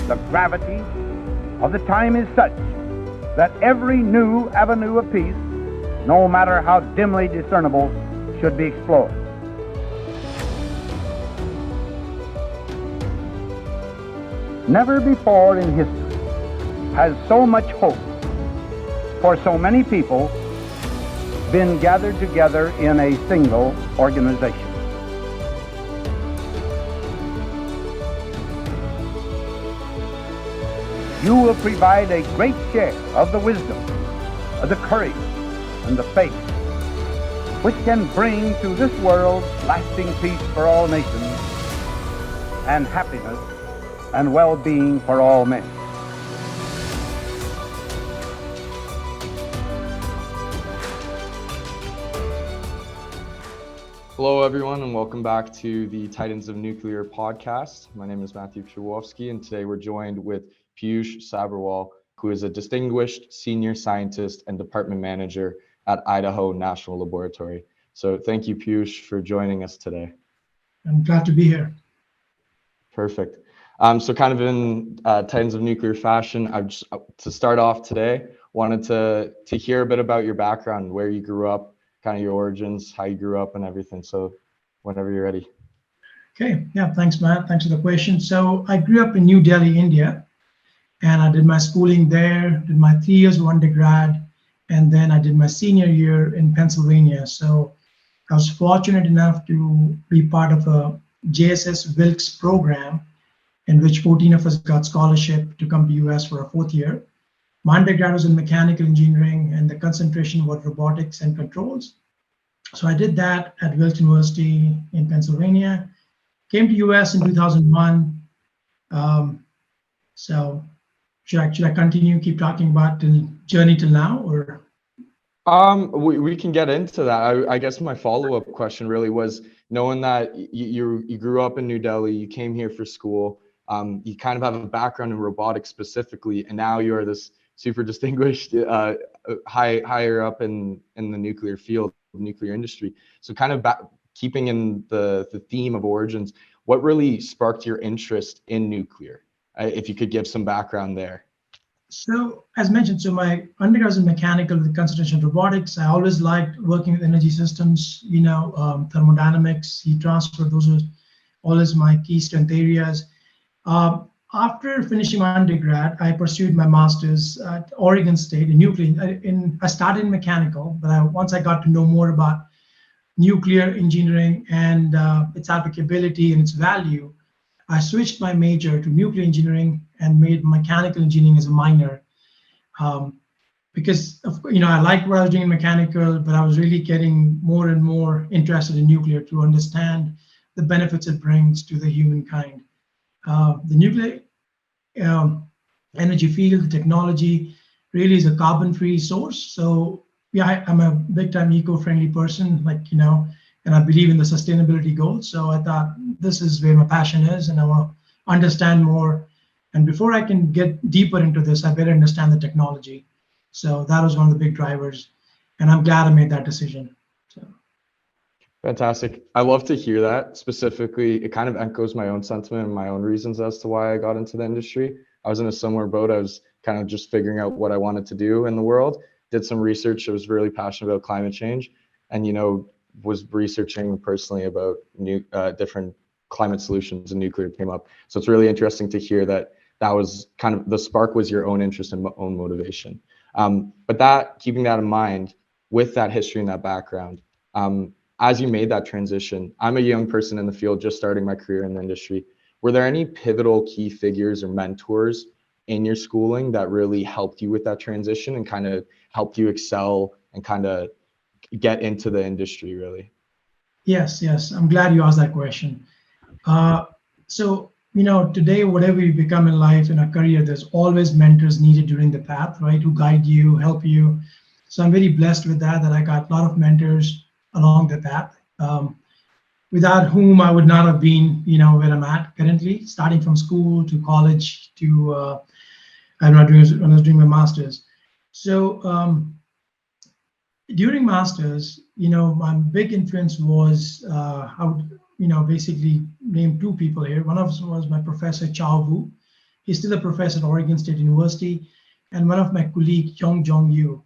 The gravity of the time is such that every new avenue of peace, no matter how dimly discernible, should be explored. Never before in history has so much hope for so many people been gathered together in a single organization. You will provide a great share of the wisdom, of the courage, and the faith which can bring to this world lasting peace for all nations and happiness and well-being for all men. Hello, everyone, and welcome back to the Titans of Nuclear podcast. My name is Matthew Piyush, and today we're joined with Piyush Sabharwall, who is a distinguished senior scientist and department manager at Idaho National Laboratory. So thank you, Piyush, for joining us today. I'm glad to be here. Perfect. So kind of in Titans of Nuclear fashion, to start off today, wanted to hear a bit about your background, where you grew up, kind of your origins, how you grew up and everything. So whenever you're ready. Okay, yeah, thanks, Matt. Thanks for the question. So I grew up in New Delhi, India, and I did my schooling there, did my 3 years of undergrad, and then I did my senior year in Pennsylvania. So I was fortunate enough to be part of a JSS Wilkes program in which 14 of us got scholarship to come to US for a 4th year. My undergrad was in mechanical engineering, and the concentration was robotics and controls. So I did that at Wilkes University in Pennsylvania, came to US in 2001. So should I continue, keep talking about the journey till now, or? We can get into that. I guess my follow-up question really was, knowing that you grew up in New Delhi, you came here for school, you kind of have a background in robotics specifically, and now you're this super distinguished higher up in the nuclear field, nuclear industry. So kind of keeping in the theme of origins, what really sparked your interest in nuclear? If you could give some background there. So as mentioned, so my undergrad was in mechanical with concentration in robotics. I always liked working with energy systems, thermodynamics, heat transfer. Those were always my key strength areas. After finishing my undergrad, I pursued my master's at Oregon State in nuclear. I started in mechanical, but once I got to know more about nuclear engineering and its applicability and its value, I switched my major to nuclear engineering and made mechanical engineering as a minor. Because I liked what I was doing in mechanical, but I was really getting more and more interested in nuclear to understand the benefits it brings to the humankind. The nuclear energy field, the technology really is a carbon-free source. So yeah, I'm a big-time eco-friendly person, and I believe in the sustainability goals. So I thought this is where my passion is, and I want to understand more. And before I can get deeper into this, I better understand the technology. So that was one of the big drivers, and I'm glad I made that decision. So. Fantastic. I love to hear that. Specifically, it kind of echoes my own sentiment and my own reasons as to why I got into the industry. I was in a similar boat. I was kind of just figuring out what I wanted to do in the world. Did some research. I was really passionate about climate change, and was researching personally about different climate solutions, and nuclear came up. So it's really interesting to hear that was kind of the spark was your own interest and own motivation. But keeping that in mind, with that history and that background, as you made that transition, I'm a young person in the field, just starting my career in the industry. Were there any pivotal key figures or mentors in your schooling that really helped you with that transition and kind of helped you excel and kind of get into the industry, really? Yes. I'm glad you asked that question. So, today, whatever you become in life, in a career, there's always mentors needed during the path, right? Who guide you, help you. So I'm very blessed with that I got a lot of mentors along the path, without whom I would not have been, where I'm at currently, starting from school to college to when I was doing my master's. So during master's, my big influence was I would, basically name two people here. One of them was my professor Chow Wu. He's still a professor at Oregon State University. And one of my colleagues, Yong Jong Yu,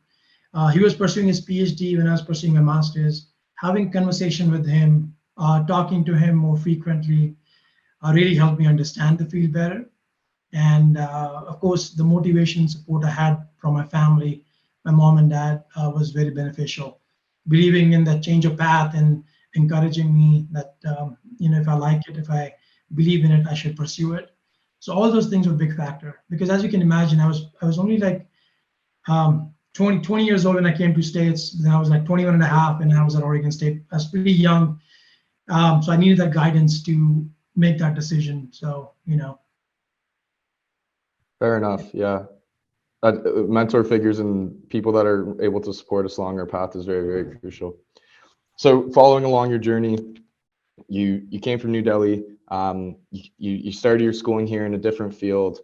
he was pursuing his PhD when I was pursuing my master's. Having conversation with him, talking to him more frequently, really helped me understand the field better. And of course, the motivation and support I had from my family, my mom and dad, was very beneficial. Believing in that change of path and encouraging me that if I like it, if I believe in it, I should pursue it. So all those things were a big factor, because as you can imagine, I was only like 20 years old when I came to States. Then I was like 21 and a half, and I was at Oregon State. I was pretty young, so I needed that guidance to make that decision. So Fair enough. Yeah. Mentor figures and people that are able to support us along our path is very, very crucial. So following along your journey, you came from New Delhi. You started your schooling here in a different field.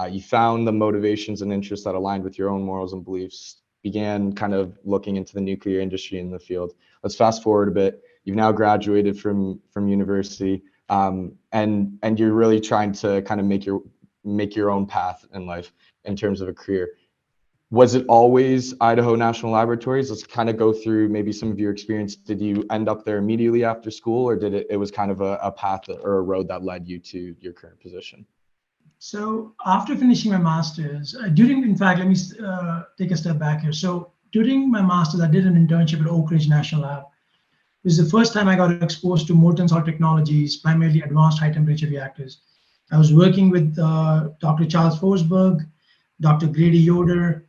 You found the motivations and interests that aligned with your own morals and beliefs, began kind of looking into the nuclear industry in the field. Let's fast forward a bit. You've now graduated from university, and you're really trying to kind of make your own path in life in terms of a career. Was it always Idaho National Laboratories? Let's kind of go through maybe some of your experience. Did you end up there immediately after school, or did it was kind of a path or a road that led you to your current position? So after finishing my master's, in fact, let me take a step back here. So during my master's, I did an internship at Oak Ridge National Lab. It was the first time I got exposed to molten salt technologies, primarily advanced high temperature reactors. I was working with Dr. Charles Forsberg, Dr. Grady Yoder,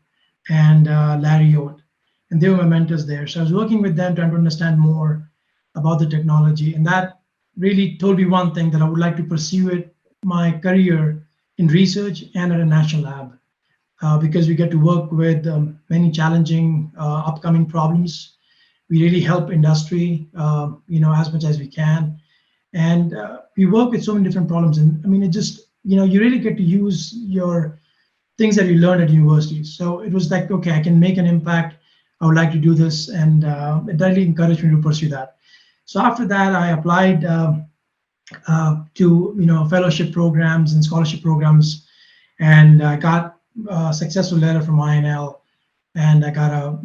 and Larry Yoder, and they were my mentors there. So I was working with them trying to understand more about the technology, and that really told me one thing, that I would like to pursue my career in research and at a national lab, because we get to work with many challenging upcoming problems. We really help industry, as much as we can, and we work with so many different problems. And I mean, it just, you really get to use your things that you learn at university. So it was like, okay, I can make an impact. I would like to do this, and it really encouraged me to pursue that. So after that, I applied to fellowship programs and scholarship programs, and I got a successful letter from INL, and I got a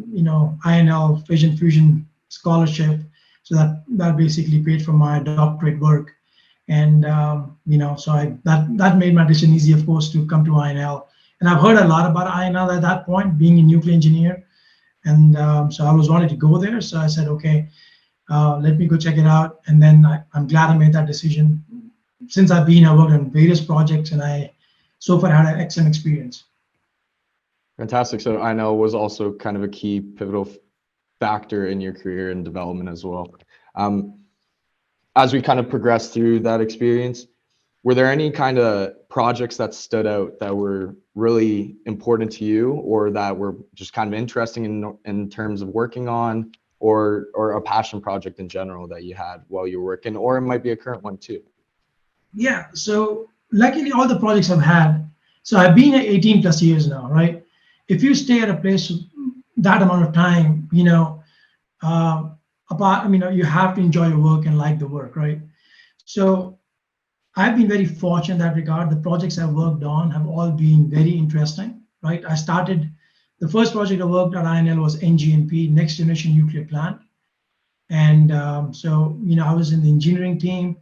INL Fission Fusion scholarship. So that basically paid for my doctorate work, and so that made my decision easy, of course, to come to INL. And I've heard a lot about INL at that point, being a nuclear engineer, and so I was wanting to go there. So I said, okay, let me go check it out. And then I'm glad I made that decision. Since I worked on various projects, and I so far had an excellent experience. Fantastic. So INL was also kind of a key pivotal factor in your career and development as well. As we kind of progressed through that experience, were there any kind of projects that stood out that were really important to you, or that were just kind of interesting in terms of working on, or a passion project in general that you had while you were working, or it might be a current one too? Yeah, so luckily all the projects I've had, so I've been at 18 plus years now, right? If you stay at a place that amount of time, you have to enjoy your work and like the work, right? So I've been very fortunate in that regard. The projects I've worked on have all been very interesting, right? The first project I worked at INL was NGNP, Next Generation Nuclear Plant. And I was in the engineering team,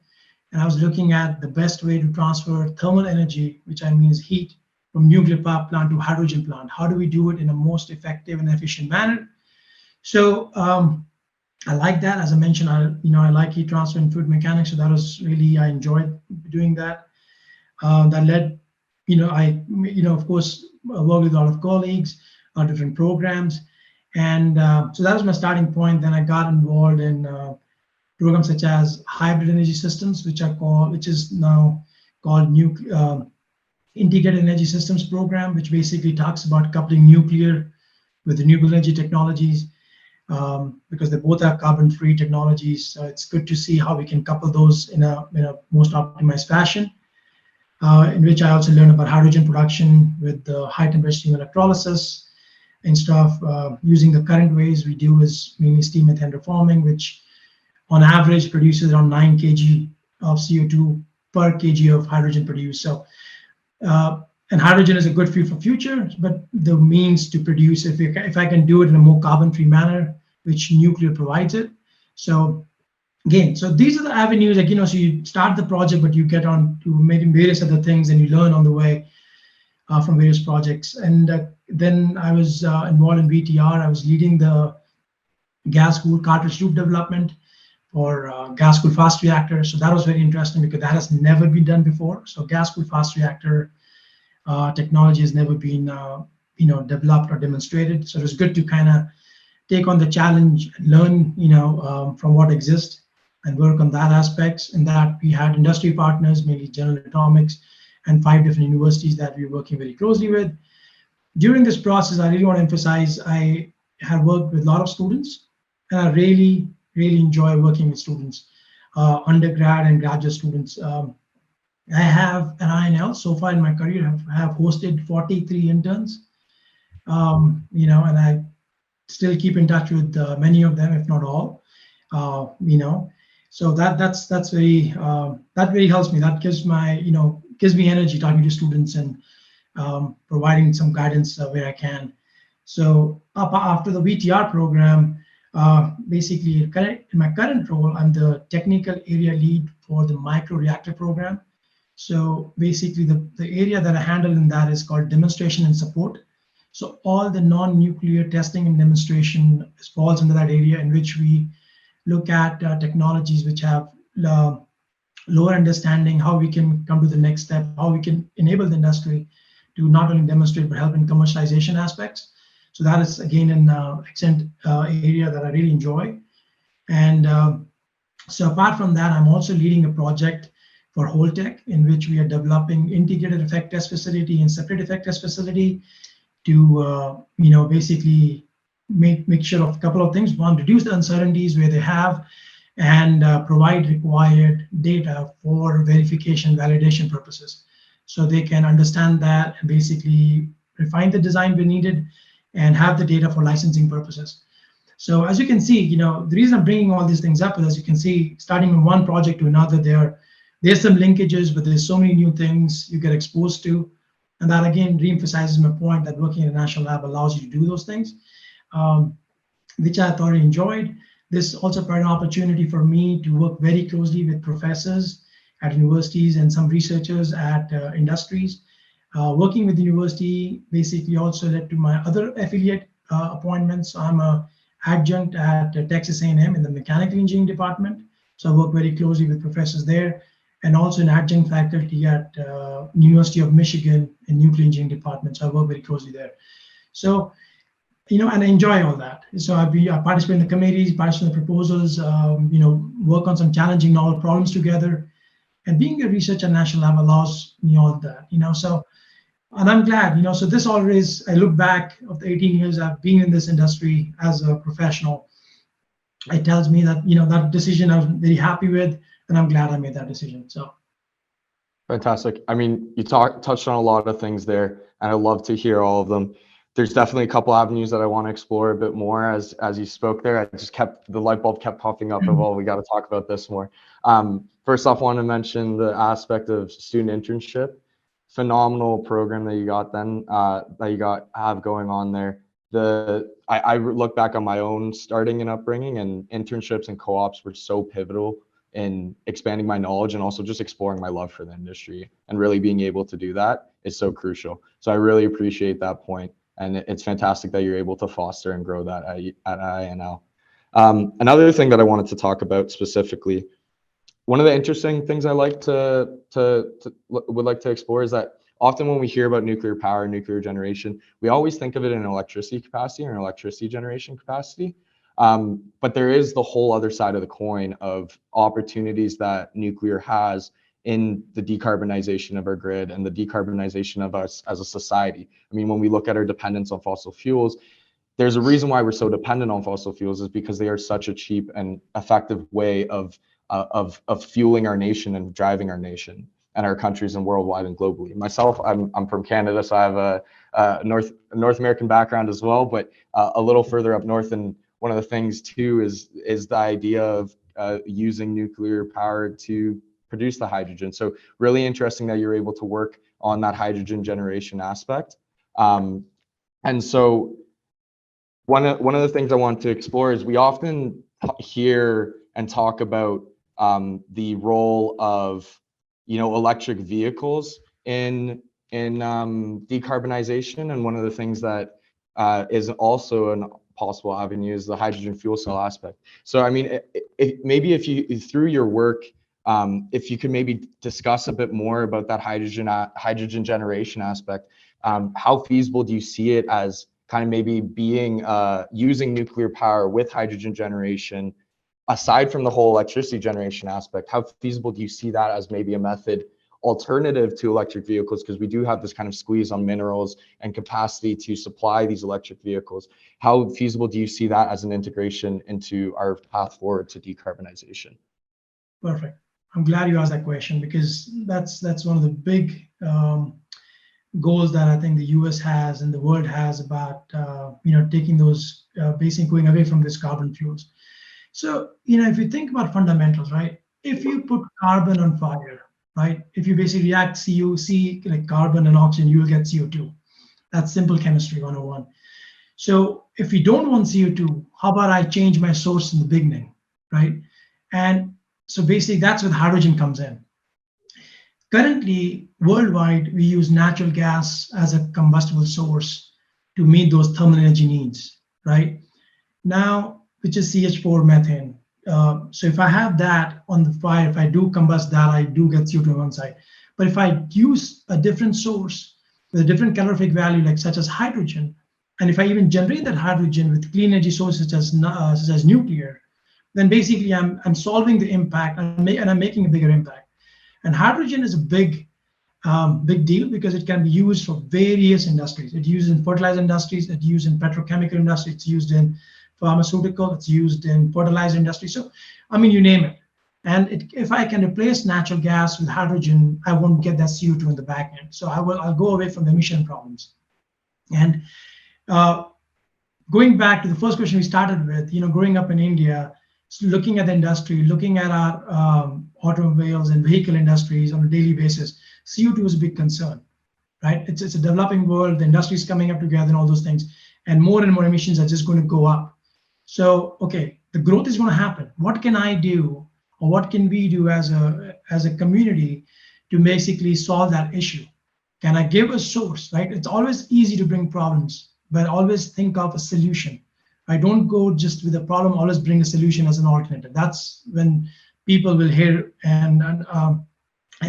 and I was looking at the best way to transfer thermal energy, which I mean is heat, from nuclear power plant to hydrogen plant. How do we do it in a most effective and efficient manner? So I like that. As I mentioned, I like heat transfer and fluid mechanics, so that was really, I enjoyed doing that. That led, of course, I worked with a lot of colleagues on different programs, and so that was my starting point. Then I got involved in programs such as hybrid energy systems, which is now called Integrated Energy Systems Program, which basically talks about coupling nuclear with renewable energy technologies, because they both have carbon-free technologies. So it's good to see how we can couple those in a most optimized fashion. In which I also learned about hydrogen production with the high temperature steam electrolysis and stuff. Using the current ways we do is mainly steam methane reforming, which on average produces around 9 kg of CO2 per kg of hydrogen produced. So and hydrogen is a good fuel for future, but the means to produce, if I can do it in a more carbon-free manner, which nuclear provides it. So again, so these are the avenues, like, so you start the project, but you get on to maybe various other things and you learn on the way from various projects. And then I was involved in VTR. I was leading the gas-cooled cartridge tube development for gas-cooled fast reactor. So that was very interesting because that has never been done before. So gas-cooled fast reactor technology has never been developed or demonstrated. So it was good to kind of take on the challenge, learn from what exists, and work on that aspects. And that we had industry partners, mainly General Atomics, and 5 different universities that we were working very closely with. During this process, I really want to emphasize I have worked with a lot of students, and I really enjoy working with students, undergrad and graduate students. I have an INL so far in my career, have hosted 43 interns, and I still keep in touch with many of them, if not all. So that's very that really helps me. That gives me energy talking to students and providing some guidance where I can. So after the VTR program, basically in my current role, I'm the technical area lead for the microreactor program. So basically the area that I handle in that is called demonstration and support. So all the non-nuclear testing and demonstration falls under that area, in which we look at technologies which have lower understanding, how we can come to the next step, how we can enable the industry to not only demonstrate but help in commercialization aspects. So that is again an accent area that I really enjoy. And so apart from that, I'm also leading a project for Holtec, in which we are developing integrated effect test facility and separate effect test facility to basically make sure of a couple of things. One, reduce the uncertainties where they have, and provide required data for verification validation purposes, so they can understand that and basically refine the design where needed and have the data for licensing purposes. So as you can see, the reason I'm bringing all these things up is, as you can see, starting from one project to another, there's some linkages, but there's so many new things you get exposed to. And that again reemphasizes my point that working in a national lab allows you to do those things, which I thoroughly enjoyed. This also provided an opportunity for me to work very closely with professors at universities and some researchers at industries. Working with the university basically also led to my other affiliate appointments. I'm an adjunct at Texas A&M in the mechanical engineering department. So I work very closely with professors there, and also an adjunct faculty at University of Michigan in nuclear engineering department. So I work very closely there. So, and I enjoy all that. So I participate in the committees, participate in the proposals, work on some challenging novel problems together. And being a researcher at National Lab allows me all that, so, and I'm glad, so this always, I look back of the 18 years I've been in this industry as a professional, it tells me that, that decision I was very happy with, and I'm glad I made that decision. So fantastic. I mean, you touched on a lot of things there, and I love to hear all of them. There's definitely a couple avenues that I want to explore a bit more as you spoke there. The light bulb kept popping up of, well, we got to talk about this more. First off, I want to mention the aspect of student internship. Phenomenal program that you got have going on there. I look back on my own starting and upbringing, and internships and co-ops were so pivotal in expanding my knowledge and also just exploring my love for the industry, and really being able to do that is so crucial. So I really appreciate that point, and it's fantastic that you're able to foster and grow that at INL. Another thing that I wanted to talk about specifically, one of the interesting things I would like to explore is that often when we hear about nuclear power, nuclear generation, we always think of it in an electricity capacity or an electricity generation capacity. But there is the whole other side of the coin of opportunities that nuclear has in the decarbonization of our grid and the decarbonization of us as a society. I mean, when we look at our dependence on fossil fuels, there's a reason why we're so dependent on fossil fuels, is because they are such a cheap and effective way of fueling our nation and driving our nation and our countries and worldwide and globally. Myself, I'm from Canada, so I have a North American background as well, but a little further up north. And one of the things too is the idea of using nuclear power to produce the hydrogen. So really interesting that you're able to work on that hydrogen generation aspect. And so one of the things I want to explore is we often hear and talk about the role of, electric vehicles in decarbonization. And one of the things that is also an possible avenue is the hydrogen fuel cell aspect. So, I mean, maybe if you, through your work, if you could maybe discuss a bit more about that hydrogen generation aspect, how feasible do you see it as kind of maybe being using nuclear power with hydrogen generation, aside from the whole electricity generation aspect? How feasible do you see that as maybe a method alternative to electric vehicles? Because we do have this kind of squeeze on minerals and capacity to supply these electric vehicles. How feasible do you see that as an integration into our path forward to decarbonization? Perfect. I'm glad you asked that question, because that's one of the big goals that I think the US has and the world has about taking those basically going away from these carbon fuels. So if you think about fundamentals, right? If you put carbon on fire, right? If you basically react COC like carbon and oxygen, you will get CO2. That's simple chemistry 101. So if you don't want CO2, how about I change my source in the beginning, right? And so basically that's where hydrogen comes in. Currently, worldwide, we use natural gas as a combustible source to meet those thermal energy needs, right? Now, which is CH4 methane. So if I have that on the fire, if I do combust that, I do get CO2 on one side. But if I use a different source with a different calorific value, like such as hydrogen, and if I even generate that hydrogen with clean energy sources such as nuclear, then basically I'm solving the impact and I'm making a bigger impact. And hydrogen is a big deal because it can be used for various industries. It's used in fertilizer industries, it's used in petrochemical industry, it's used in pharmaceutical, it's used in fertilizer industry. So, I mean, you name it. And if I can replace natural gas with hydrogen, I won't get that CO2 in the back end. So I'll go away from the emission problems. And going back to the first question we started with, growing up in India, looking at the industry, looking at our automobiles and vehicle industries on a daily basis, CO2 is a big concern, right? It's a developing world, the industry is coming up together and all those things, and more emissions are just going to go up. So, okay, the growth is going to happen. What can I do, or what can we do as a community to basically solve that issue? Can I give a source, right? It's always easy to bring problems, but always think of a solution. I don't go just with a problem, always bring a solution as an alternative. That's when people will hear and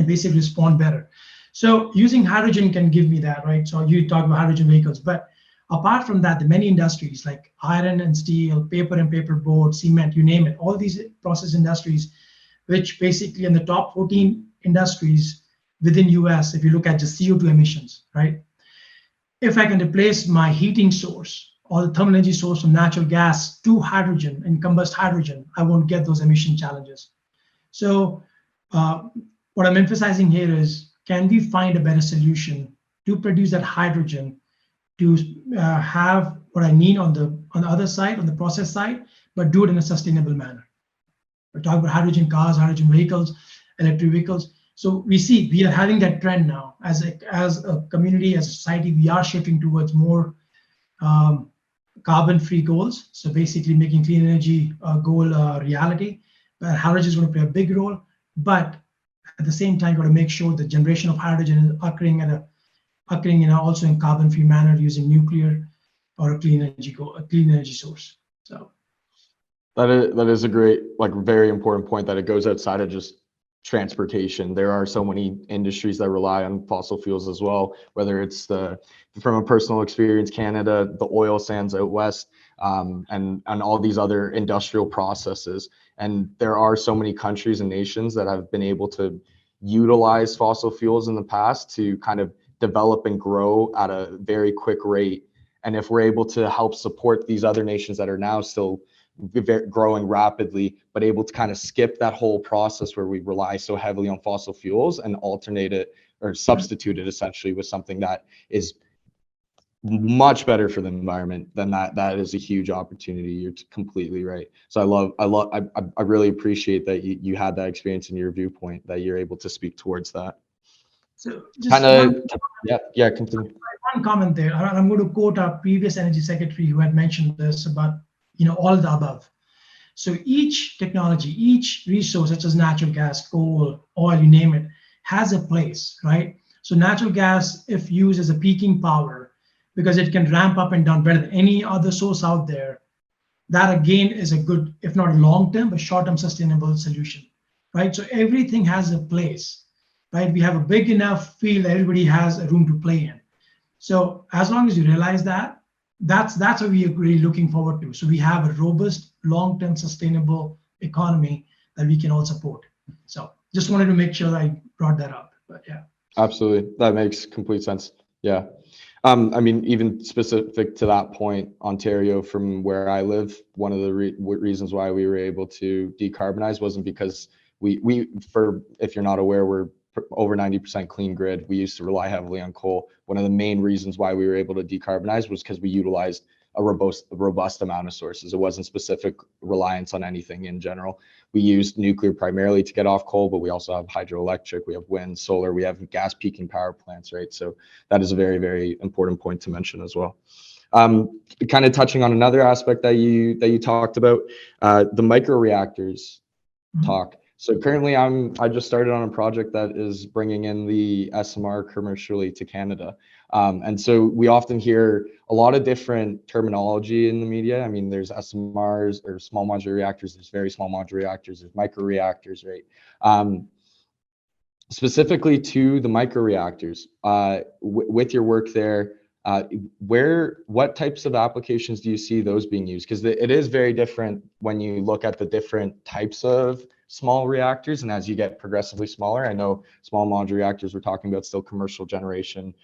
basically respond better. So using hydrogen can give me that, right? So you talk about hydrogen vehicles, but apart from that, the many industries like iron and steel, paper and paperboard, cement, you name it, all these process industries, which basically in the top 14 industries within US, if you look at just CO2 emissions, right? If I can replace my heating source or the thermal energy source from natural gas to hydrogen and combust hydrogen, I won't get those emission challenges. So what I'm emphasizing here is, can we find a better solution to produce that hydrogen to have what I need on the other side, on the process side, but do it in a sustainable manner? We're talking about hydrogen cars, hydrogen vehicles, electric vehicles. So we are having that trend now as a community, as a society. We are shifting towards more carbon-free goals. So basically making clean energy goal reality. But hydrogen is going to play a big role. But at the same time, got to make sure the generation of hydrogen is occurring also in carbon-free manner using nuclear or a clean energy source. So that is a great, very important point, that it goes outside of just transportation. There are so many industries that rely on fossil fuels as well, whether it's from a personal experience, Canada, the oil sands out west, and all these other industrial processes. And there are so many countries and nations that have been able to utilize fossil fuels in the past to kind of develop and grow at a very quick rate. And if we're able to help support these other nations that are now still growing rapidly, but able to kind of skip that whole process where we rely so heavily on fossil fuels and alternate it or substitute it essentially with something that is much better for the environment, then that is a huge opportunity. You're completely right. So I really appreciate that you had that experience in your viewpoint, that you're able to speak towards that. So just Kind of, yeah, continue. one comment there. I'm going to quote our previous energy secretary who had mentioned this about, all the above. So each technology, each resource, such as natural gas, coal, oil, you name it, has a place, right? So natural gas, if used as a peaking power, because it can ramp up and down better than any other source out there, that again is a good, if not long-term, but short-term sustainable solution, right? So everything has a place, right? We have a big enough field that everybody has a room to play in. So as long as you realize that, that's what we are really looking forward to. So we have a robust, long-term, sustainable economy that we can all support. So just wanted to make sure I brought that up. But yeah. Absolutely, that makes complete sense. Yeah. I mean, even specific to that point, Ontario, from where I live, one of the reasons why we were able to decarbonize wasn't because if you're not aware, we're over 90% clean grid. We used to rely heavily on coal. One of the main reasons why we were able to decarbonize was because we utilized a robust amount of sources. It wasn't specific reliance on anything in general. We used nuclear primarily to get off coal, but we also have hydroelectric, we have wind, solar, we have gas peaking power plants, right? So that is a very, very important point to mention as well. Kind of touching on another aspect that you talked about, the microreactors talk. So currently I just started on a project that is bringing in the SMR commercially to Canada. And so we often hear a lot of different terminology in the media. I mean, there's SMRs or small modular reactors, there's very small modular reactors, there's microreactors, right? Specifically to the microreactors, with your work there, what types of applications do you see those being used? Because it is very different when you look at the different types of small reactors, and as you get progressively smaller, I know small modular reactors we're talking about still commercial generation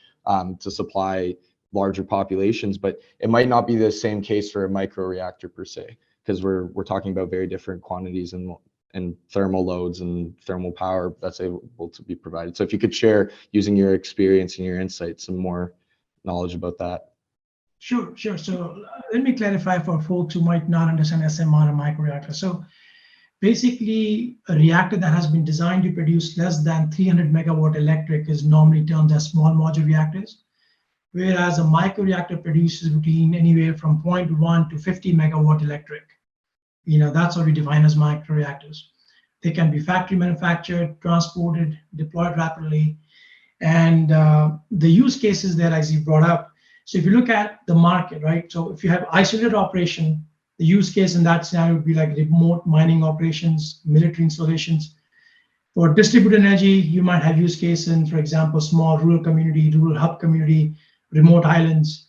to supply larger populations, but it might not be the same case for a microreactor per se, because we're talking about very different quantities and thermal loads and thermal power that's able to be provided. So if you could share, using your experience and your insights, some more knowledge about that. Sure. So let me clarify for folks who might not understand SMR and microreactor. So basically, a reactor that has been designed to produce less than 300 megawatt electric is normally termed as small modular reactors, whereas a microreactor produces between anywhere from 0.1 to 50 megawatt electric. That's what we define as microreactors. They can be factory manufactured, transported, deployed rapidly, and the use cases that as you brought up. So if you look at the market, right? So if you have isolated operation, the use case in that scenario would be like remote mining operations, military installations. For distributed energy, you might have use case in, for example, small rural community, rural hub community, remote islands,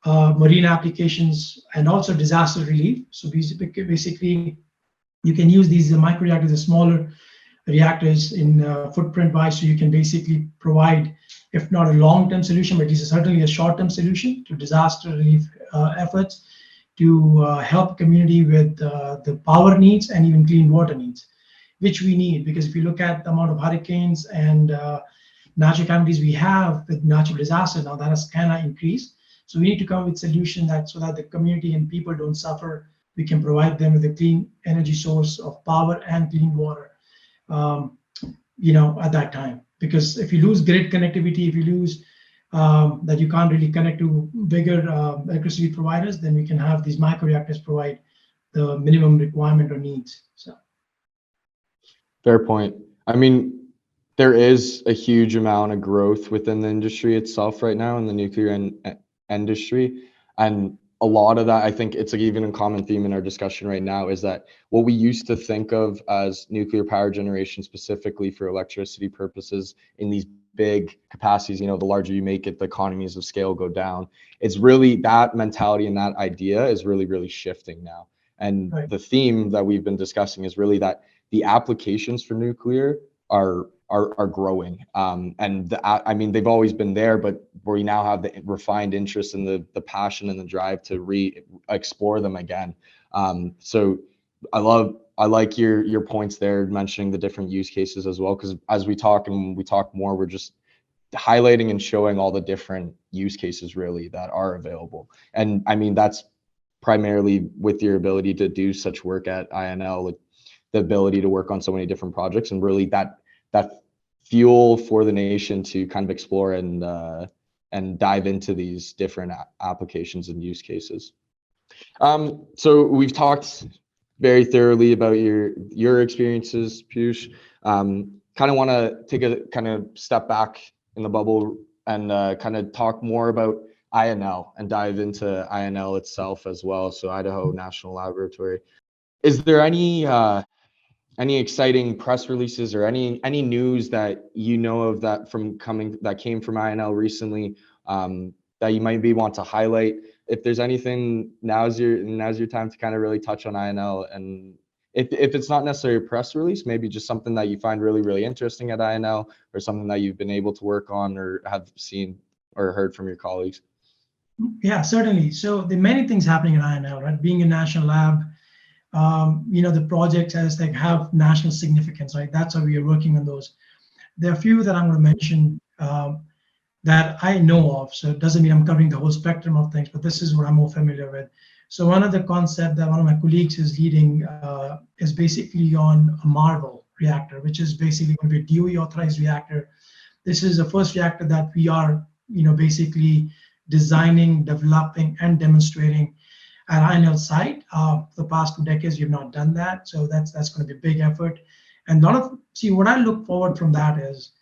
marine applications, and also disaster relief. So basically, you can use these microreactors as smaller reactors in footprint wise, so you can basically provide, if not a long-term solution, but this is certainly a short-term solution to disaster relief efforts, to help community with the power needs and even clean water needs, which we need, because if you look at the amount of hurricanes and natural calamities we have with natural disaster, now that has kind of increased. So we need to come with solutions so that the community and people don't suffer. We can provide them with a clean energy source of power and clean water, at that time. Because if you lose grid connectivity, if you lose that you can't really connect to bigger electricity providers, then we can have these microreactors provide the minimum requirement or needs. So, fair point. I mean, there is a huge amount of growth within the industry itself right now in the nuclear industry, and a lot of that, I think it's like even a common theme in our discussion right now, is that what we used to think of as nuclear power generation specifically for electricity purposes in these big capacities, the larger you make it, the economies of scale go down. It's really that mentality and that idea is really, really shifting now. And right. The theme that we've been discussing is really that the applications for nuclear are growing. I mean, they've always been there, but we now have the refined interest and the passion and the drive to explore them again. So I like your points there, mentioning the different use cases as well, because as we talk more, we're just highlighting and showing all the different use cases really that are available. And I mean, that's primarily with your ability to do such work at INL, like the ability to work on so many different projects, and really that fuel for the nation to kind of explore and dive into these different applications and use cases. So we've talked very thoroughly about your experiences, Piyush. Kind of want to take a kind of step back in the bubble and kind of talk more about INL and dive into INL itself as well. So Idaho National Laboratory. Is there any exciting press releases or any news that you know of that came from INL recently that you might want to highlight? If there's anything, now's your time to kind of really touch on INL. And if it's not necessarily a press release, maybe just something that you find really, really interesting at INL, or something that you've been able to work on or have seen or heard from your colleagues. Yeah, certainly. So there are many things happening at INL, right? Being a national lab, the projects as they have national significance, right? That's how we are working on those. There are a few that I'm going to mention that I know of. So it doesn't mean I'm covering the whole spectrum of things, but this is what I'm more familiar with. So one of the concepts that one of my colleagues is leading is basically on a Marvel reactor, which is basically going to be a DOE authorized reactor. This is the first reactor that we are, basically designing, developing, and demonstrating at INL site. For the past 2 decades, we've not done that. So that's going to be a big effort. And what I look forward from that is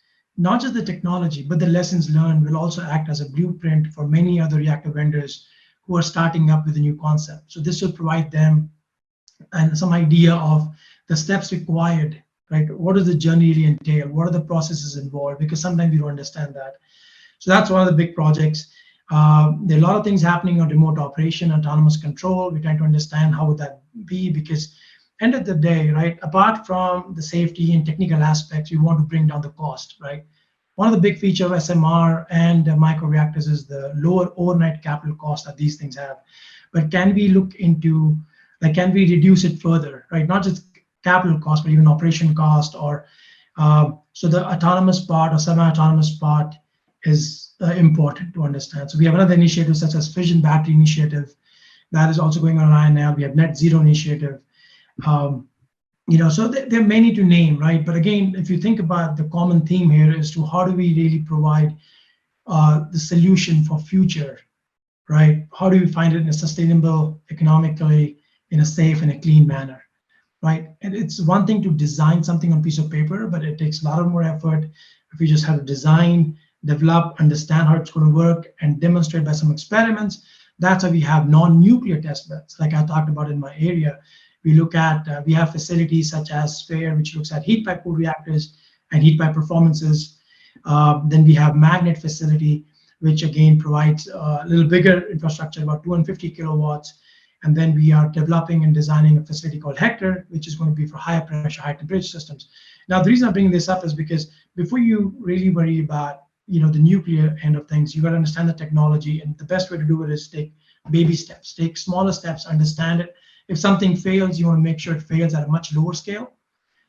not just the technology, but the lessons learned will also act as a blueprint for many other reactor vendors who are starting up with a new concept. So this will provide them and some idea of the steps required, right? What does the journey really entail? What are the processes involved? Because sometimes we don't understand that. So that's one of the big projects. There are a lot of things happening on remote operation, autonomous control. We're trying to understand how would that be, because end of the day, right, apart from the safety and technical aspects, we want to bring down the cost, right? One of the big features of SMR and microreactors is the lower overnight capital cost that these things have. But can we look into, can we reduce it further, right? Not just capital cost, but even operation cost, or so the autonomous part or semi-autonomous part is important to understand. So we have another initiative such as fission battery initiative that is also going on at INL. We have net zero initiative. So there are many to name, right? But again, if you think about the common theme here as to how do we really provide the solution for future, right? How do we find it in a sustainable, economically, in a safe and a clean manner, right? And it's one thing to design something on a piece of paper, but it takes a lot more effort if we just have to design, develop, understand how it's going to work, and demonstrate by some experiments. That's how we have non-nuclear test beds, like I talked about in my area. We look at, we have facilities such as SPHERE, which looks at heat pipe cooled reactors and heat pipe performances. Then we have magnet facility, which again provides a little bigger infrastructure, about 250 kilowatts. And then we are developing and designing a facility called Hector, which is going to be for higher pressure, high temperature systems. Now, the reason I'm bringing this up is because before you really worry about the nuclear end of things, you got to understand the technology, and the best way to do it is take baby steps, take smaller steps, understand it. If something fails, you want to make sure it fails at a much lower scale,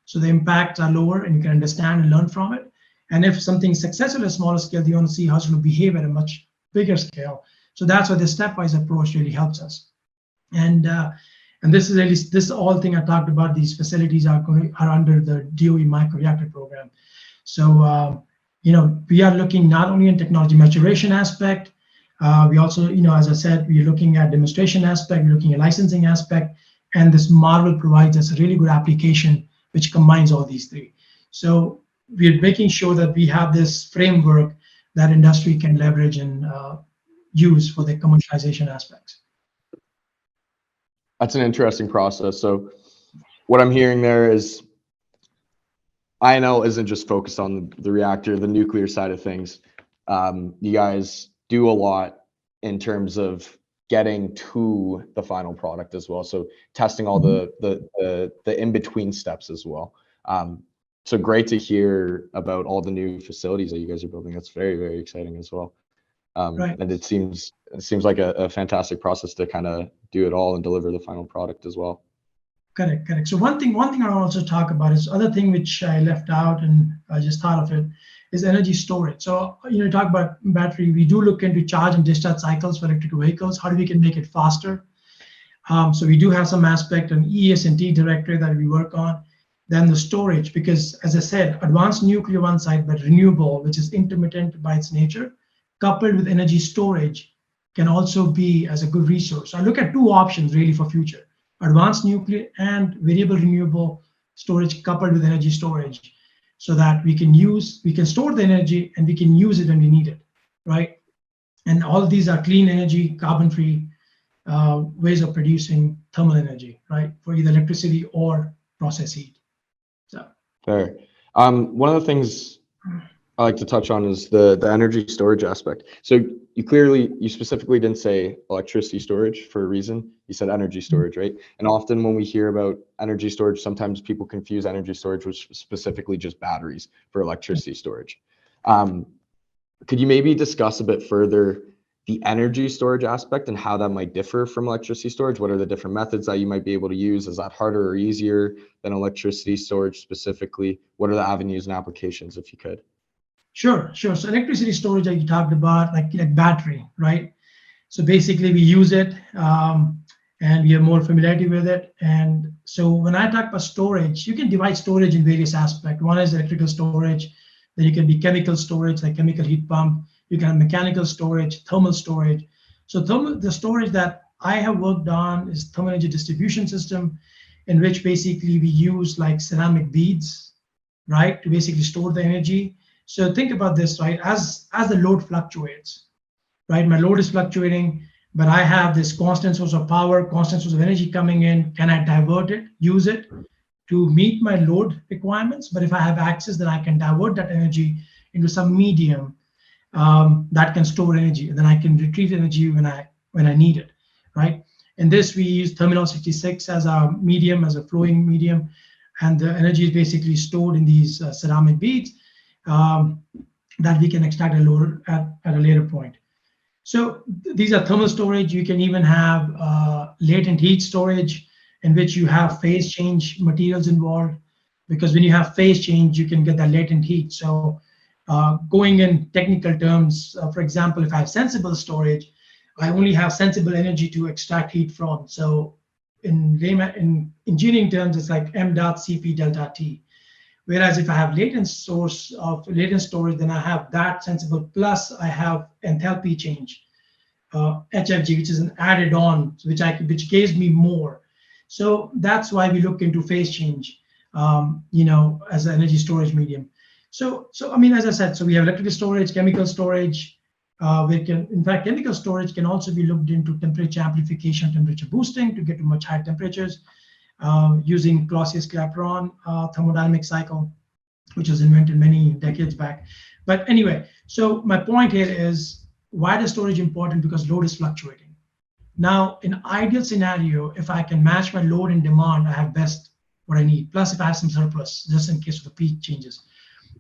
so the impacts are lower and you can understand and learn from it. And if something's successful at a smaller scale, you want to see how it's going to behave at a much bigger scale. So that's why the stepwise approach really helps us. And this is all thing I talked about. These facilities are under the DOE microreactor program. So we are looking not only in technology maturation aspect, we also, as I said, we're looking at demonstration aspect, we're looking at licensing aspect, and this Marvel provides us a really good application which combines all these three. So we're making sure that we have this framework that industry can leverage and use for the commercialization aspects. That's an interesting process. So what I'm hearing there is INL isn't just focused on the reactor, the nuclear side of things. You guys do a lot in terms of getting to the final product as well. So testing all the in-between steps as well. So great to hear about all the new facilities that you guys are building. That's very, very exciting as well. Right. And it seems like a fantastic process to kind of do it all and deliver the final product as well. Correct. So one thing I also talk about is other thing which I left out and I just thought of it is energy storage. So talk about battery. We do look into charge and discharge cycles for electric vehicles. How do we can make it faster? So we do have some aspect on ES&T directory that we work on. Then the storage, because as I said, advanced nuclear one side, but renewable, which is intermittent by its nature, coupled with energy storage, can also be as a good resource. So I look at two options really for future: advanced nuclear and variable renewable storage coupled with energy storage, so that we can store the energy and we can use it when we need it, right? And all of these are clean energy, carbon-free ways of producing thermal energy, right, for either electricity or process heat. So Fair. One of the things I like to touch on is the energy storage aspect. So you specifically didn't say electricity storage for a reason. You said energy storage, right? And often when we hear about energy storage, sometimes people confuse energy storage with specifically just batteries for electricity storage. Could you maybe discuss a bit further the energy storage aspect and how that might differ from electricity storage? What are the different methods that you might be able to use? Is that harder or easier than electricity storage specifically? What are the avenues and applications, if you could? Sure. So electricity storage that you talked about, like battery, right? So basically we use it, and we have more familiarity with it. And so when I talk about storage, you can divide storage in various aspects. One is electrical storage, then you can be chemical storage, like chemical heat pump. You can have mechanical storage, thermal storage. So the storage that I have worked on is thermal energy distribution system, in which basically we use like ceramic beads, right, to basically store the energy. So think about this, right? As the load fluctuates, right? My load is fluctuating, but I have this constant source of power, constant source of energy coming in. Can I divert it, use it to meet my load requirements? But if I have access, then I can divert that energy into some medium that can store energy, and then I can retrieve energy when I need it, right? In this, we use terminal 66 as a medium, as a flowing medium, and the energy is basically stored in these ceramic beads that we can extract a load at a later point. So these are thermal storage. You can even have latent heat storage, in which you have phase change materials involved, because when you have phase change, you can get that latent heat. So going in technical terms, for example, if I have sensible storage, I only have sensible energy to extract heat from. So in engineering terms, it's like m dot Cp delta T. Whereas if I have latent storage, then I have that sensible, plus I have enthalpy change, HFG, which is an added on, which gives me more. So that's why we look into phase change, as an energy storage medium. So I mean, as I said, so we have electrical storage, chemical storage. In fact, chemical storage can also be looked into temperature amplification, temperature boosting to get to much higher temperatures, using Clausius-Clapeyron thermodynamic cycle, which was invented many decades back. But anyway, so my point here is, why is storage important? Because load is fluctuating. Now, in ideal scenario, if I can match my load and demand, I have best what I need. Plus, if I have some surplus, just in case of the peak changes.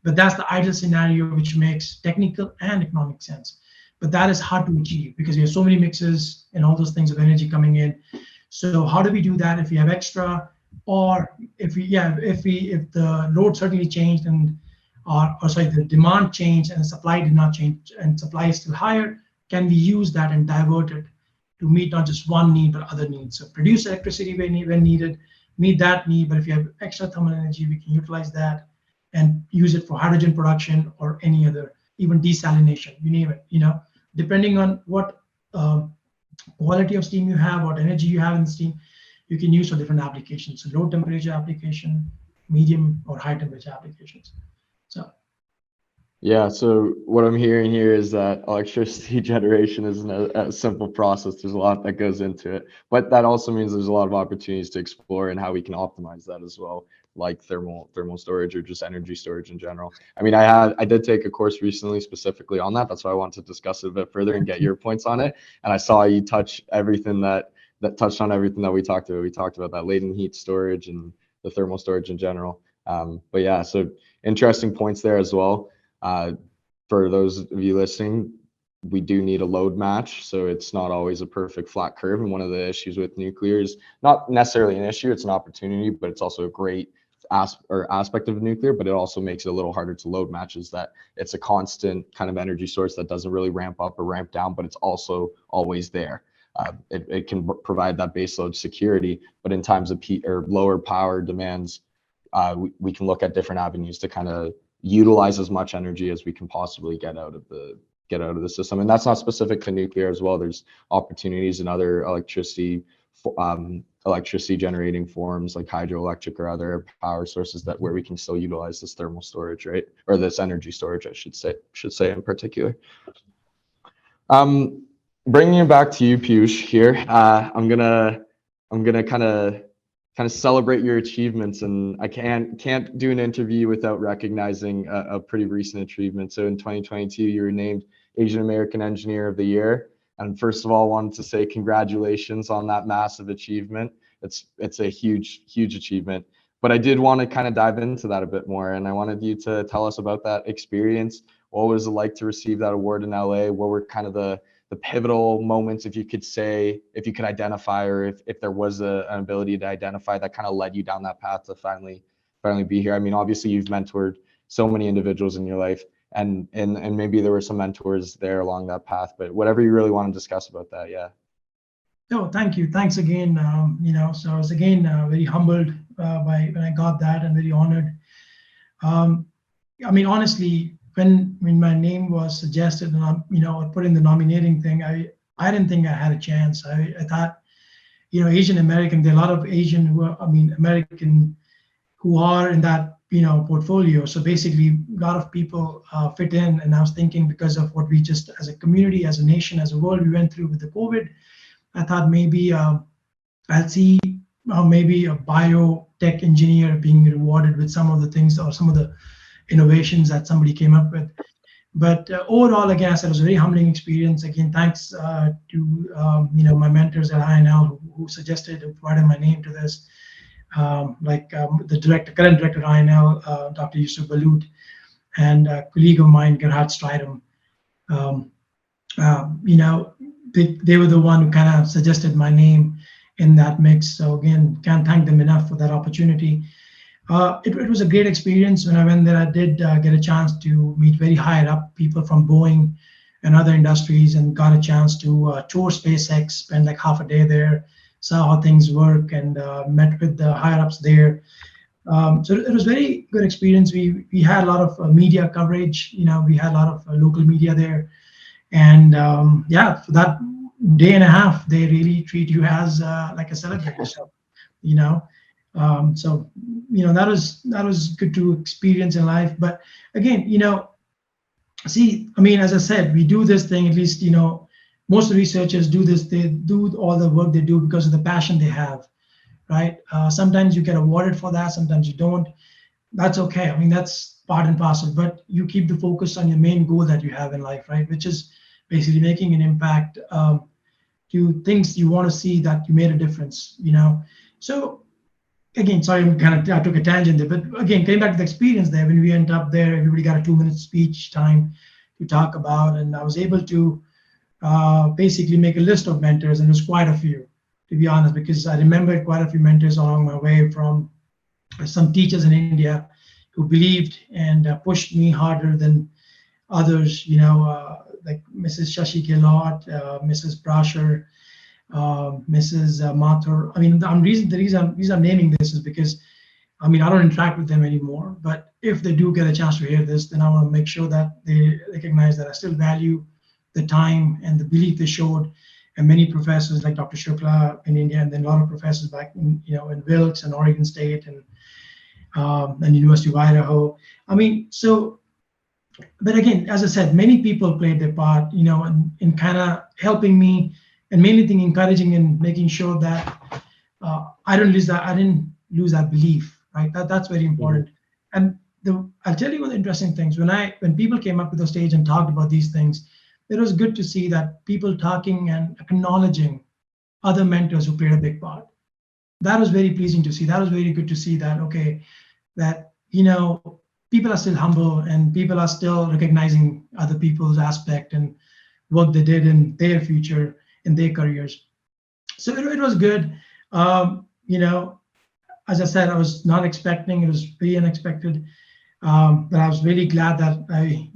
But that's the ideal scenario, which makes technical and economic sense. But that is hard to achieve because we have so many mixes and all those things of energy coming in. So how do we do that if we have extra, or if the load certainly changed and the demand changed and the supply did not change and supply is still higher, can we use that and divert it to meet not just one need but other needs? So produce electricity when needed, meet that need, but if you have extra thermal energy, we can utilize that and use it for hydrogen production or any other, even desalination, you name it, depending on what quality of steam you have, what energy you have in the steam, you can use for different applications. So low temperature application, medium or high temperature applications. So yeah, so what I'm hearing here is that electricity generation isn't a simple process. There's a lot that goes into it, but that also means there's a lot of opportunities to explore and how we can optimize that as well, like thermal storage or just energy storage in general. I mean, I did take a course recently specifically on that. That's why I wanted to discuss it a bit further and get your points on it. And I saw you touch everything that touched on everything that we talked about. We talked about that latent heat storage and the thermal storage in general. But yeah, so interesting points there as well. For those of you listening, we do need a load match, so it's not always a perfect flat curve. And one of the issues with nuclear is not necessarily an issue, it's an opportunity, but it's also a great aspect of nuclear, but it also makes it a little harder to load match, is that it's a constant kind of energy source that doesn't really ramp up or ramp down, but it's also always there. It can provide that baseload security, but in times of peak or lower power demands, we can look at different avenues to kind of utilize as much energy as we can possibly get out of the system. And that's not specific to nuclear as well. There's opportunities in other electricity generating forms like hydroelectric or other power sources where we can still utilize this thermal storage, right? Or this energy storage, I should say in particular. Bringing it back to you, Piyush, here, I'm gonna kind of celebrate your achievements, and I can't do an interview without recognizing a pretty recent achievement. So in 2022, you were named Asian American Engineer of the Year. And first of all, I wanted to say congratulations on that massive achievement. It's a huge achievement. But I did want to kind of dive into that a bit more, and I wanted you to tell us about that experience. What was it like to receive that award in LA? What were kind of the pivotal moments, if you could identify, or if there was an ability to identify, that kind of led you down that path to finally be here? I mean, obviously you've mentored so many individuals in your life, and maybe there were some mentors there along that path, but whatever you really want to discuss about that. Yeah. No, thank you. Thanks again. So I was again very humbled by when I got that, and very honored. I mean, honestly, when my name was suggested and put in the nominating thing, I didn't think I had a chance. I thought, Asian American, there are a lot of Asian American who are in that portfolio. So basically, a lot of people fit in, and I was thinking, because of what we just, as a community, as a nation, as a world, we went through with the COVID, I thought maybe I'll see maybe a biotech engineer being rewarded with some of the things or some of the innovations that somebody came up with. But overall, again, I said, it was a very humbling experience. Again, thanks to my mentors at INL who suggested, who provided my name to this, the current director at INL, Dr. Yusuf Balut, and a colleague of mine, Gerhard Stridham. They were the one who kind of suggested my name in that mix. So again, can't thank them enough for that opportunity. It was a great experience. When I went there, I did get a chance to meet very high up people from Boeing and other industries, and got a chance to tour SpaceX, spend like half a day there, saw how things work, and met with the higher ups there. So it was very good experience. We had a lot of media coverage. We had a lot of local media there. And for that day and a half, they really treat you as like a celebrity. So, that was good to experience in life. But again, as I said, we do this thing, at least, most researchers do this. They do all the work they do because of the passion they have, right? Sometimes you get awarded for that, sometimes you don't. That's okay. I mean, that's part and parcel, but you keep the focus on your main goal that you have in life, right? Which is basically making an impact to things you want to see that you made a difference, So again, sorry, I took a tangent there, but again, coming back to the experience there, when we went up there, everybody got a 2-minute speech time to talk about, and I was able to basically make a list of mentors, and it was quite a few, to be honest, because I remembered quite a few mentors along my way, from some teachers in India who believed and pushed me harder than others, like Mrs. Shashi Gehlot, Mrs. Brasher, Mrs. Mathur. I mean, the reason I'm naming this is because, I don't interact with them anymore. But if they do get a chance to hear this, then I want to make sure that they recognize that I still value the time and the belief they showed. And many professors like Dr. Shukla in India, and then a lot of professors back in Wilkes and Oregon State and University of Idaho. But again, as I said, many people played their part, in kind of helping me, and mainly encouraging and making sure that I didn't lose that belief, right? That's very important. Mm-hmm. And I'll tell you one of the interesting things. When people came up to the stage and talked about these things, it was good to see that people talking and acknowledging other mentors who played a big part. That was very pleasing to see. That was very good to see that, okay, that, people are still humble, and people are still recognizing other people's aspect and work they did in their future, in their careers. So it was good. As I said, I was not expecting, it was very unexpected. But I was really glad that I,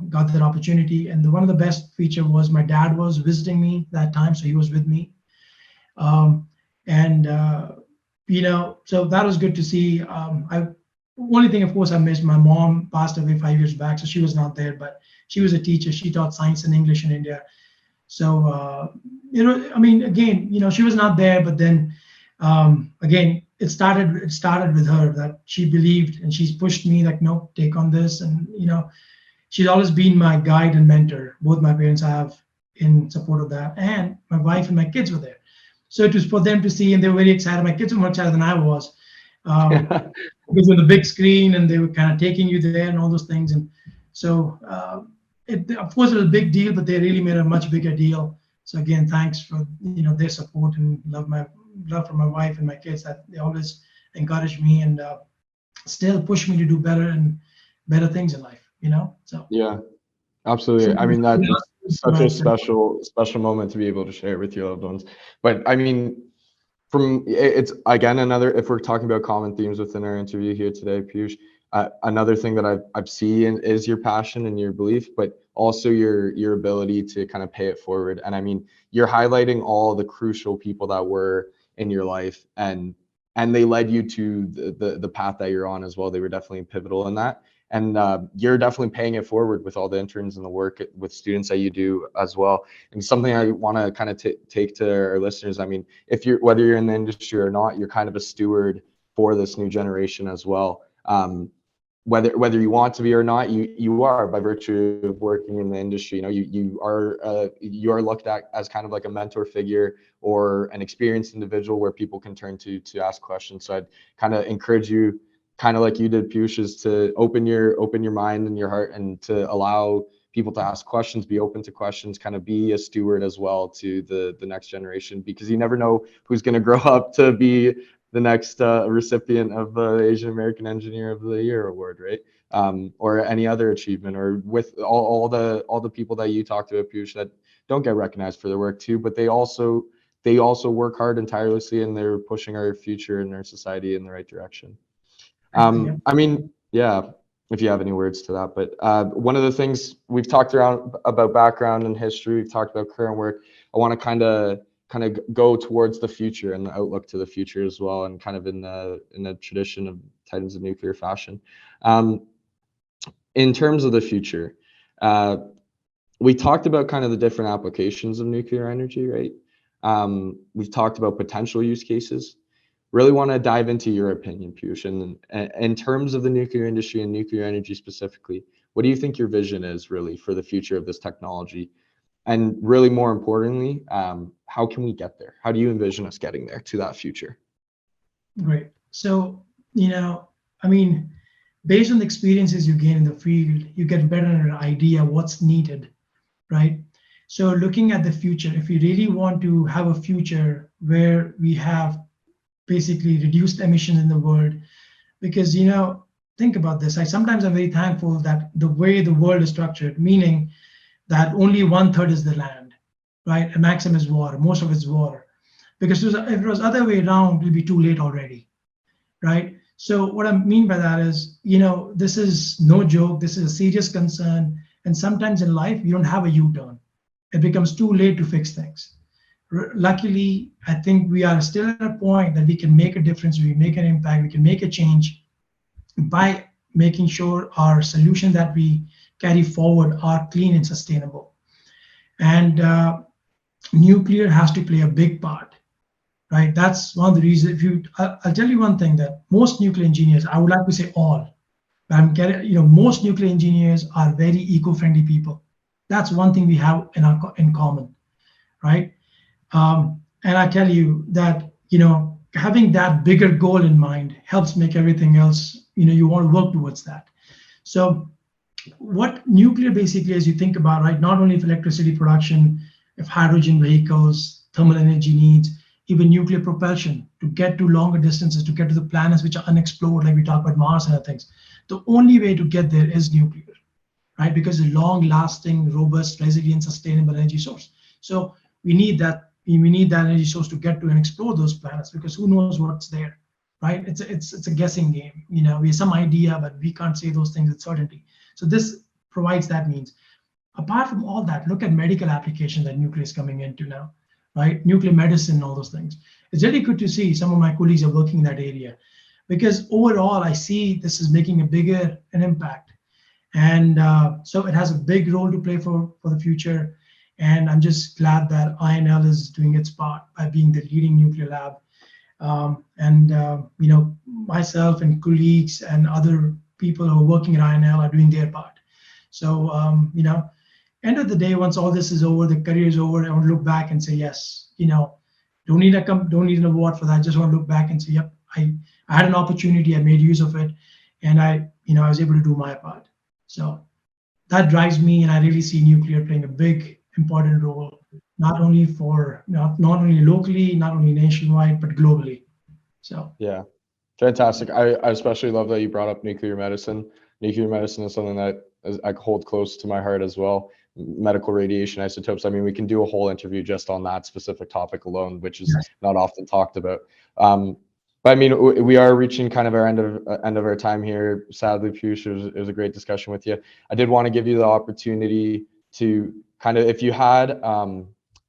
got that opportunity. And one of the best feature was my dad was visiting me that time, so he was with me. So that was good to see. only thing, of course, I missed, my mom passed away 5 years back, so she was not there, but she was a teacher. She taught science and English in India. So, I mean, again, she was not there, but then again, it started with her, that she believed and she's pushed me like, no, take on this. And, she's always been my guide and mentor. Both my parents have in support of that, and my wife and my kids were there. So it was for them to see, and they were very excited. My kids were much higher than I was. Because of the big screen, and they were kind of taking you there and all those things. And so, of course, it was a big deal, but they really made a much bigger deal. So again, thanks for their support, and love from my wife and my kids, that they always encourage me and still push me to do better and better things in life. So yeah, absolutely. I mean, that's such a special moment to be able to share with your loved ones. But I mean, it's again another, if we're talking about common themes within our interview here today, Piyush, another thing that I've seen is your passion and your belief, but also your ability to kind of pay it forward. And I mean, you're highlighting all the crucial people that were in your life, and they led you to the path that you're on as well. They were definitely pivotal in that. And you're definitely paying it forward with all the interns and the work with students that you do as well. And something I want to kind of take to our listeners, I mean, whether you're in the industry or not, you're kind of a steward for this new generation as well. Whether you want to be or not, you are, by virtue of working in the industry. You are looked at as kind of like a mentor figure or an experienced individual where people can turn to ask questions. So I'd kind of encourage you, kind of like you did, Piyush, is to open your mind and your heart, and to allow people to ask questions, be open to questions, kind of be a steward as well to the next generation, because you never know who's going to grow up to be the next recipient of the Asian American Engineer of the Year award, right? Or any other achievement, or with all the people that you talk to at Piyush that don't get recognized for their work too, but they also work hard and tirelessly, and they're pushing our future and our society in the right direction. I mean, yeah, if you have any words to that, but one of the things we've talked around about background and history, we've talked about current work. I want to kind of go towards the future and the outlook to the future as well, and kind of in the tradition of Titans of Nuclear fashion. In terms of the future, we talked about kind of the different applications of nuclear energy, right? We've talked about potential use cases. Really want to dive into your opinion, Piyush, and in terms of the nuclear industry and nuclear energy specifically. What do you think your vision is really for the future of this technology? And really, more importantly, how can we get there? How do you envision us getting there to that future? Great. So, I mean, based on the experiences you gain in the field, you get better idea what's needed, right? So looking at the future, if we really want to have a future where we have basically reduced emissions in the world, because think about this. Sometimes I'm very thankful that the way the world is structured, meaning that only 1/3 is the land, right? And maximum is water, most of it's water. Because if it was other way around, it would be too late already, right? So what I mean by that is, this is no joke. This is a serious concern. And sometimes in life, you don't have a U-turn. It becomes too late to fix things. Luckily, I think we are still at a point that we can make a difference, we make an impact, we can make a change by making sure our solutions that we carry forward are clean and sustainable. And nuclear has to play a big part, right? That's one of the reasons. I'll tell you one thing, that most nuclear engineers, I would like to say all, but most nuclear engineers are very eco-friendly people. That's one thing we have in common, right? And I tell you that, having that bigger goal in mind helps make everything else, you want to work towards that. So what nuclear basically, as you think about, right, not only for electricity production, if hydrogen vehicles, thermal energy needs, even nuclear propulsion to get to longer distances, to get to the planets which are unexplored, like we talk about Mars and other things. The only way to get there is nuclear, right? Because it's a long-lasting, robust, resilient, sustainable energy source. So we need that energy source to get to and explore those planets, because who knows what's there, right? It's a guessing game. We have some idea, but we can't say those things with certainty. So this provides that means. Apart from all that, look at medical applications that nuclear is coming into now, right? Nuclear medicine, all those things. It's really good to see some of my colleagues are working in that area. because overall I see this is making a bigger an impact. And so it has a big role to play for the future. And I'm just glad that INL is doing its part by being the leading nuclear lab. Myself and colleagues and other people who are working at INL are doing their part. So, end of the day, once all this is over, the career is over, I want to look back and say, yes, don't need an award for that. Just want to look back and say, yep, I had an opportunity, I made use of it, and I was able to do my part. So that drives me, and I really see nuclear playing a big, important role, not only locally, not only nationwide, but globally. So yeah, fantastic. I especially love that you brought up nuclear medicine. Nuclear medicine is something that I hold close to my heart as well. Medical radiation isotopes. I mean, we can do a whole interview just on that specific topic alone, which is not often talked about. But I mean, we are reaching kind of our end of our time here. Sadly, Piyush, it was a great discussion with you. I did want to give you the opportunity to kind of, if you had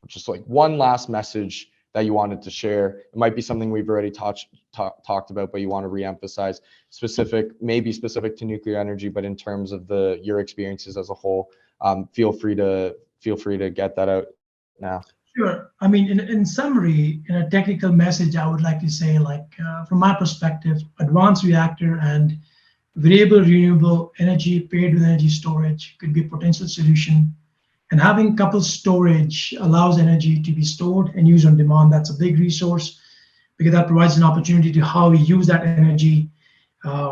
just like one last message that you wanted to share. It might be something we've already talked about, but you want to reemphasize, maybe specific to nuclear energy, but in terms of your experiences as a whole. Feel free to get that out now. Sure. I mean, in summary, in a technical message, I would like to say, from my perspective, advanced reactor and variable renewable energy paired with energy storage could be a potential solution. And having coupled storage allows energy to be stored and used on demand. That's a big resource because that provides an opportunity to how we use that energy.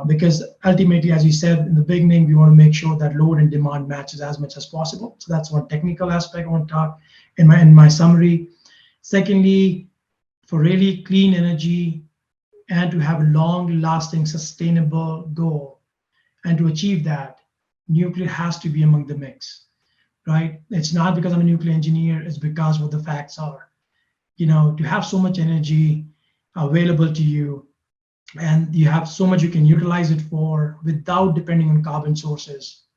Because ultimately, as you said in the beginning, we want to make sure that load and demand matches as much as possible. So that's one technical aspect I want to talk in my summary. Secondly, for really clean energy and to have a long-lasting, sustainable goal, and to achieve that, nuclear has to be among the mix. Right? It's not because I'm a nuclear engineer, it's because what the facts are. To have so much energy available to you, and you have so much you can utilize it for without depending on carbon sources.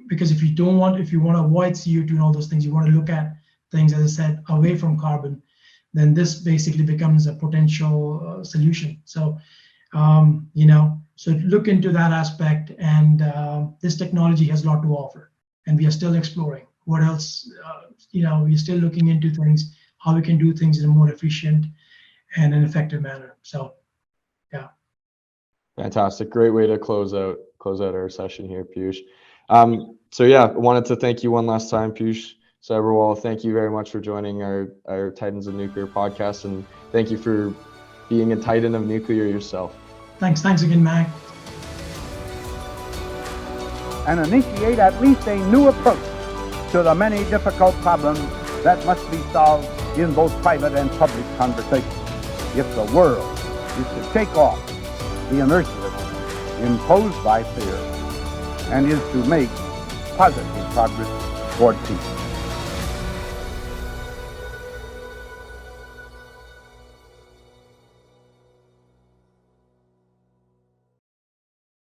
Because if you want to avoid CO2 and all those things, you want to look at things, as I said, away from carbon, then this basically becomes a potential solution. So, so look into that aspect, and this technology has a lot to offer. And we are still exploring what else, we're still looking into things, how we can do things in a more efficient and an effective manner. So, yeah. Fantastic. Great way to close out our session here, Piyush. So yeah, I wanted to thank you one last time, Piyush Sabharwall. Thank you very much for joining our Titans of Nuclear podcast, and thank you for being a Titan of Nuclear yourself. Thanks again, Mac. And initiate at least a new approach to the many difficult problems that must be solved in both private and public conversation if the world is to shake off the inertia imposed by fear and is to make positive progress toward peace.